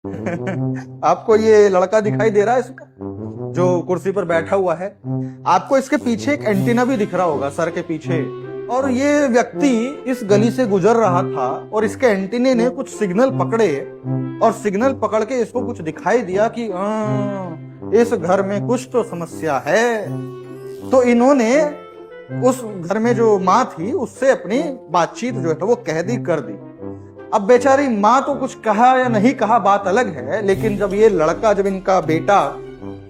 आपको ये लड़का दिखाई दे रहा है इसका, जो कुर्सी पर बैठा हुआ है? आपको इसके पीछे एक एंटीना भी दिख रहा होगा, सर के पीछे। और ये व्यक्ति इस गली से गुजर रहा था और इसके एंटीने ने कुछ सिग्नल पकड़े और सिग्नल पकड़ के इसको कुछ दिखाई दिया कि इस घर में कुछ तो समस्या है। तो इन्होंने उस घर में जो माँ थी उससे अपनी बातचीत जो है वो कह दी, कर दी। अब बेचारी माँ तो कुछ कहा या नहीं कहा बात अलग है, लेकिन जब ये लड़का, जब इनका बेटा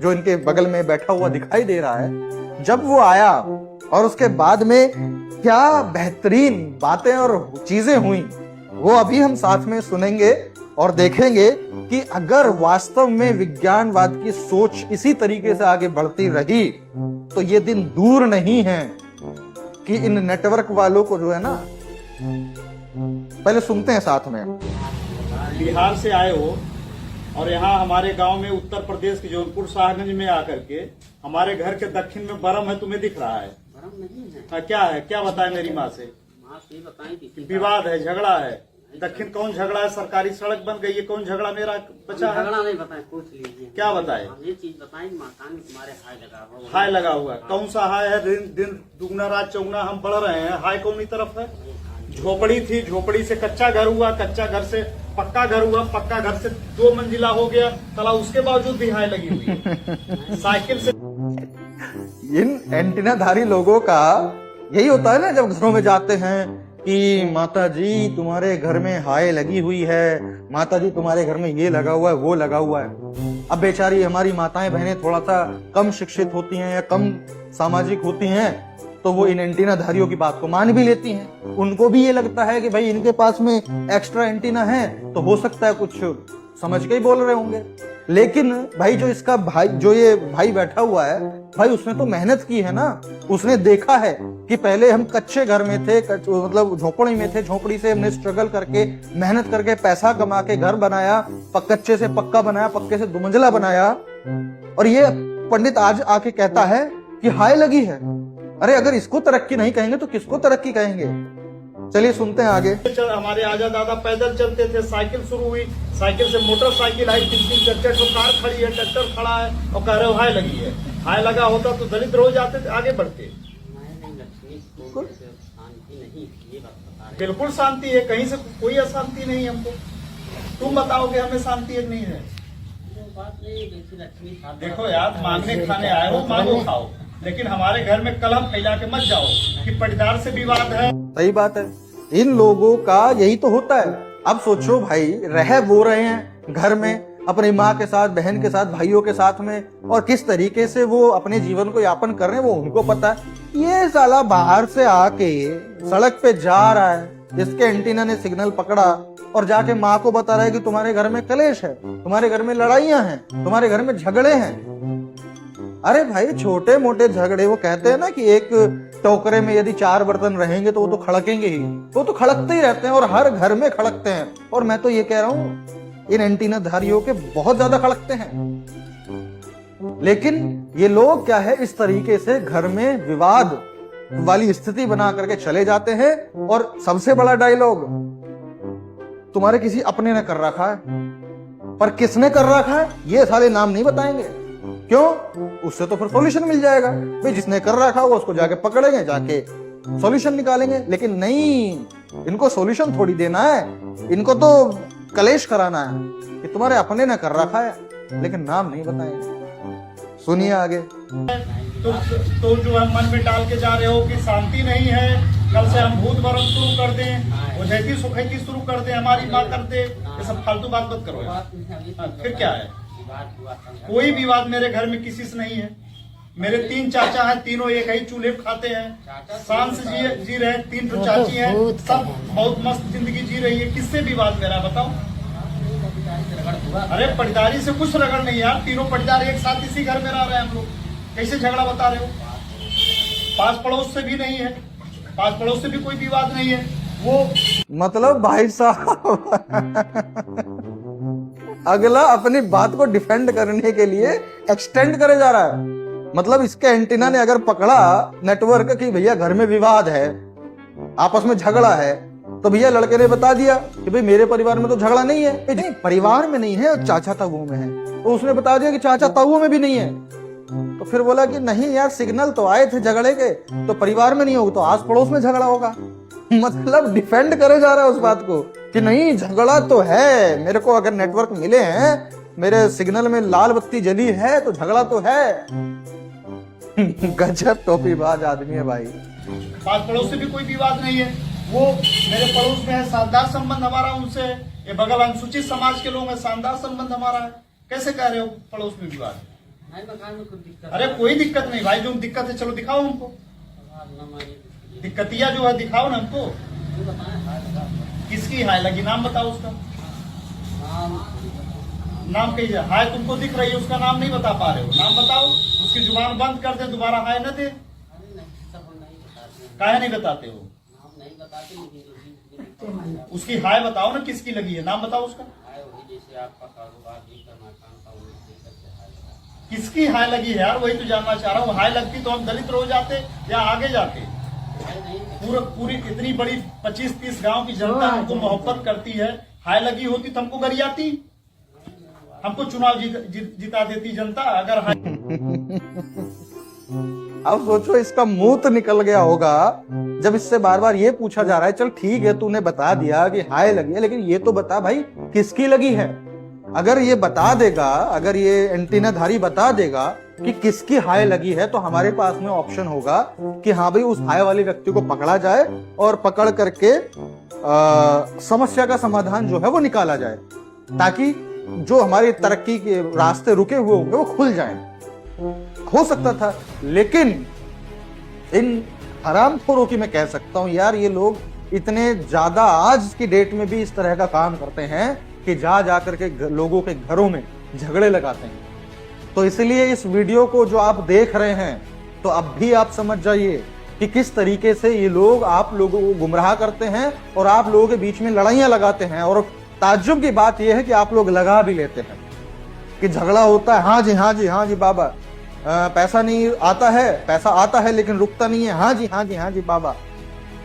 जो इनके बगल में बैठा हुआ दिखाई दे रहा है, जब वो आया और उसके बाद में क्या बेहतरीन बातें और चीजें हुई, वो अभी हम साथ में सुनेंगे और देखेंगे कि अगर वास्तव में विज्ञानवाद की सोच इसी तरीके से आगे बढ़ती रही तो ये दिन दूर नहीं है कि इन नेटवर्क वालों को जो है ना, पहले सुनते हैं साथ में। बिहार से आए हो और यहाँ हमारे गांव में उत्तर प्रदेश के जौनपुर शाहगंज में आकर के हमारे घर के दक्षिण में बरम है, तुम्हें दिख रहा है? बरम नहीं है। हाँ, क्या है? क्या बताए मेरी माँ से? माँ से बताएं कि विवाद है, झगड़ा है। दक्षिण कौन झगड़ा है? सरकारी सड़क बन गई है, कौन झगड़ा मेरा बचा है? झगड़ा नहीं बताए, पूछ लीजिए। क्या बताए? ये चीज बताएं, मकान में तुम्हारे हाय लगा हुआ। हाय लगा हुआ है? कौन सा हाय है? दिन दिन दुगना रात चौगुना हम बढ़ रहे हैं। हाय कौन तरफ है? झोपड़ी थी, झोपड़ी से कच्चा घर हुआ, कच्चा घर से पक्का घर हुआ, पक्का घर से 2 मंजिला हो गया, साला उसके बावजूद भी हाय लगी हुई है। साइकिल से इन एंटीनाधारी लोगों का यही होता है ना, जब घरों में जाते हैं कि माता जी तुम्हारे घर में हाय लगी हुई है, माता जी तुम्हारे घर में ये लगा हुआ है, वो लगा हुआ है। अब बेचारी हमारी माताएं बहनें थोड़ा सा कम शिक्षित होती हैं या कम सामाजिक होती हैं, तो वो इन एंटीनाधारियों की बात को मान भी लेती हैं। उनको भी ये लगता है कि भाई इनके पास में एक्स्ट्रा एंटीना है तो हो सकता है कुछ समझ के ही बोल रहे होंगे। लेकिन भाई जो इसका भाई, जो ये भाई बैठा हुआ है, भाई उसने तो मेहनत की है ना। उसने देखा है कि पहले हम कच्चे घर में थे, मतलब झोपड़ी में थे, झोपड़ी से हमने स्ट्रगल करके मेहनत करके पैसा कमा के घर बनाया, कच्चे से पक्का बनाया, पक्के से 2 मंजिला बनाया, और ये पंडित आज आके कहता है कि हाय लगी है। अरे अगर इसको तरक्की नहीं कहेंगे तो किसको तरक्की कहेंगे? चलिए सुनते हैं आगे। हमारे आजा दादा पैदल चलते थे, साइकिल शुरू हुई, साइकिल से मोटरसाइकिल आई, 3-3 4-4 कार खड़ी है, ट्रैक्टर खड़ा है और कह रहे हो हाय लगी है। हाय लगा होता तो दलित हो जाते, आगे बढ़ते। बिल्कुल शांति है, कहीं से कोई अशांति नहीं है हमको। तुम बताओगे हमें शांति है नहीं है? देखो यार, मांगने खाने आए हो, मांगो खाओ, लेकिन हमारे घर में कलम फैला के मत जाओ कि पटदार से विवाद है। सही बात है, इन लोगों का यही तो होता है। अब सोचो भाई, रह वो रहे हैं घर में अपनी माँ के साथ, बहन के साथ, भाइयों के साथ में, और किस तरीके से वो अपने जीवन को यापन कर रहे हैं वो उनको पता है। ये साला बाहर से आके सड़क पे जा रहा है, जिसके एंटीना ने सिग्नल पकड़ा और जाके माँ को बता रहा है कि तुम्हारे घर में कलेश है, तुम्हारे घर में लड़ाइयां हैं, तुम्हारे घर में झगड़े हैं। अरे भाई छोटे मोटे झगड़े, वो कहते हैं ना कि एक टोकरे में यदि 4 बर्तन रहेंगे तो वो तो खड़केंगे ही, वो तो खड़कते ही रहते हैं और हर घर में खड़कते हैं। और मैं तो ये कह रहा हूं इन एंटीनाधारियों के बहुत ज्यादा खड़कते हैं। लेकिन ये लोग क्या है, इस तरीके से घर में विवाद वाली स्थिति बना करके चले जाते हैं। और सबसे बड़ा डायलॉग, तुम्हारे किसी अपने ने कर रखा है, पर किसने कर रखा है ये साले नाम नहीं बताएंगे। क्यों? उससे तो फिर सॉल्यूशन मिल जाएगा भाई, जिसने कर रखा होगा उसको जाके पकड़ेंगे, जाके सॉल्यूशन निकालेंगे। लेकिन नहीं, इनको सॉल्यूशन थोड़ी देना है, इनको तो कलेश कराना है कि तुम्हारे अपने ने कर रखा है, लेकिन नाम नहीं बताएंगे। सुनिए आगे। तो जो हम मन में डाल के जा रहे हो कि शांति नहीं है, कल से हम भूत भरम शुरू कर दें, उजैती सुखैती शुरू कर दें, हमारी माँ कर दे, ये सब फालतू बात मत करो यार। फिर क्या है? कोई विवाद मेरे घर में किसी से नहीं है। मेरे 3 चाचा हैं, तीनों एक ही चूल्हे पे खाते हैं, शान से जी रहे हैं। 3 चाची हैं, सब बहुत मस्त जिंदगी जी रही है। किससे विवाद मेरा बताओ? अरे पटदारी से कुछ रगड़ नहीं यार, तीनों पटदार एक साथ इसी घर में रह रहे हैं हम लोग, कैसे झगड़ा बता रहे हो? पास पड़ोस से भी नहीं है, पास पड़ोस से भी कोई विवाद नहीं है। वो मतलब भाई साहब अगला अपनी बात को डिफेंड करने के लिए एक्सटेंड करे जा रहा है। मतलब इसके एंटीना ने अगर पकड़ा नेटवर्क कि भैया घर में विवाद है, आपस में झगड़ा है, तो भैया लड़के ने बता दिया कि भाई मेरे परिवार में तो झगड़ा नहीं है। नहीं, परिवार में नहीं है, चाचा ताऊओं में है। तो उसने बता दिया कि चाचा ताऊओं में भी नहीं है। तो फिर बोला कि नहीं यार, सिग्नल तो आए थे झगड़े के, तो परिवार में नहीं होगा तो आस पड़ोस में झगड़ा होगा। मतलब डिफेंड करे जा रहा है उस बात को कि नहीं झगड़ा तो है, मेरे को अगर नेटवर्क मिले हैं, मेरे सिग्नल में लाल बत्ती जली है तो झगड़ा तो है। गजब टोपीबाज आदमी है भाई। पास पड़ोस से भी कोई विवाद नहीं है, वो मेरे पड़ोस में है, शानदार संबंध हमारा उनसे। ये बगल अनुसूचित समाज के लोग हैं, शानदार संबंध हमारा है। कैसे कह रहे हो पड़ोस में विवाद? भाई मकान में कुछ दिक्कत अरे कोई दिक्कत नहीं भाई, जो दिक्कत है चलो दिखाओ हमको, दिक्कतिया जो है दिखाओ ना हमको। किसकी हाय लगी, नाम बताओ उसका। नाम कही जाए, हाय तुमको दिख रही है, उसका नाम नहीं बता पा रहे हो, नाम बताओ। उसकी जुबान बंद कर दे, दोबारा हाय न दे। काहे नहीं बताते हो? उसकी हाय बताओ ना, किसकी लगी है, नाम बताओ उसका। किसकी हाय लगी है यार, वही तो जानना चाह रहा हूँ। हाय लगती तो हम दलित रो जाते या आगे जाते। पूरी इतनी बड़ी 25-30 गांव की जनता हमको मोहब्बत करती है, हाय लगी होती तो हमको गरियाती, हमको चुनाव जिता देती जनता अगर हाय। अब सोचो इसका मुंह तो निकल गया होगा जब इससे बार बार ये पूछा जा रहा है, चल ठीक है तूने बता दिया कि हाय लगी है, लेकिन ये तो बता भाई किसकी लगी है। अगर ये बता देगा, अगर ये एंटीनाधारी बता देगा कि किसकी हाय लगी है, तो हमारे पास में ऑप्शन होगा कि हाँ भाई उस हाय वाले व्यक्ति को पकड़ा जाए और पकड़ करके समस्या का समाधान जो है वो निकाला जाए, ताकि जो हमारी तरक्की के रास्ते रुके हुए होंगे वो खुल जाएं। हो सकता था, लेकिन इन हरामखोरों की मैं कह सकता हूं यार, ये लोग इतने ज्यादा आज की डेट में भी इस तरह का काम करते हैं कि जा करके लोगों के घरों में झगड़े लगाते हैं। तो इसलिए इस वीडियो को जो आप देख रहे हैं, तो अब भी आप समझ जाइए कि किस तरीके से ये लोग आप लोगों को गुमराह करते हैं और आप लोगों के बीच में लड़ाइयां लगाते हैं। और ताज्जुब की बात यह है कि आप लोग लगा भी लेते हैं कि झगड़ा होता है, हाँ जी हाँ जी हाँ जी बाबा, पैसा नहीं आता है, पैसा आता है लेकिन रुकता नहीं है, हाँ जी हाँ जी हाँ जी बाबा।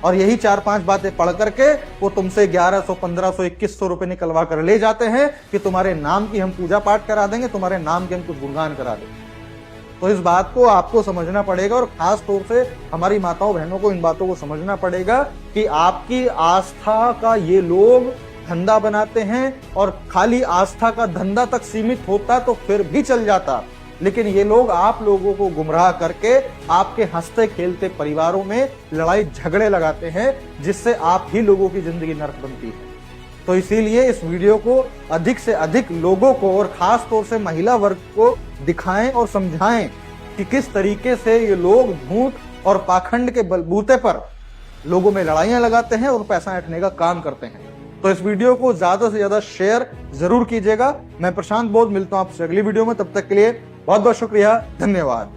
और यही 4-5 बातें पढ़ करके वो तुमसे 1100, 1500, 2100 रुपए निकलवा कर ले जाते हैं कि तुम्हारे नाम की हम पूजा पाठ करा देंगे, तुम्हारे नाम के हम कुछ गुणगान करा देंगे। तो इस बात को आपको समझना पड़ेगा और खास तौर से हमारी माताओं बहनों को इन बातों को समझना पड़ेगा कि आपकी आस्था का ये लोग धंधा बनाते हैं। और खाली आस्था का धंधा तक सीमित होता तो फिर भी चल जाता, लेकिन ये लोग आप लोगों को गुमराह करके आपके हंसते खेलते परिवारों में लड़ाई झगड़े लगाते हैं, जिससे आप ही लोगों की जिंदगी नर्क बनती है। तो इसीलिए इस वीडियो को अधिक से अधिक लोगों को और खास तौर से महिला वर्ग को दिखाएं और समझाएं कि किस तरीके से ये लोग झूठ और पाखंड के बलबूते पर लोगों में लड़ाइयां लगाते हैं और पैसा ऐंठने का काम करते हैं। तो इस वीडियो को ज्यादा से ज्यादा शेयर जरूर कीजिएगा। मैं प्रशांत बोध मिलता हूं आपसे अगली वीडियो में, तब तक के लिए बहुत बहुत शुक्रिया, धन्यवाद।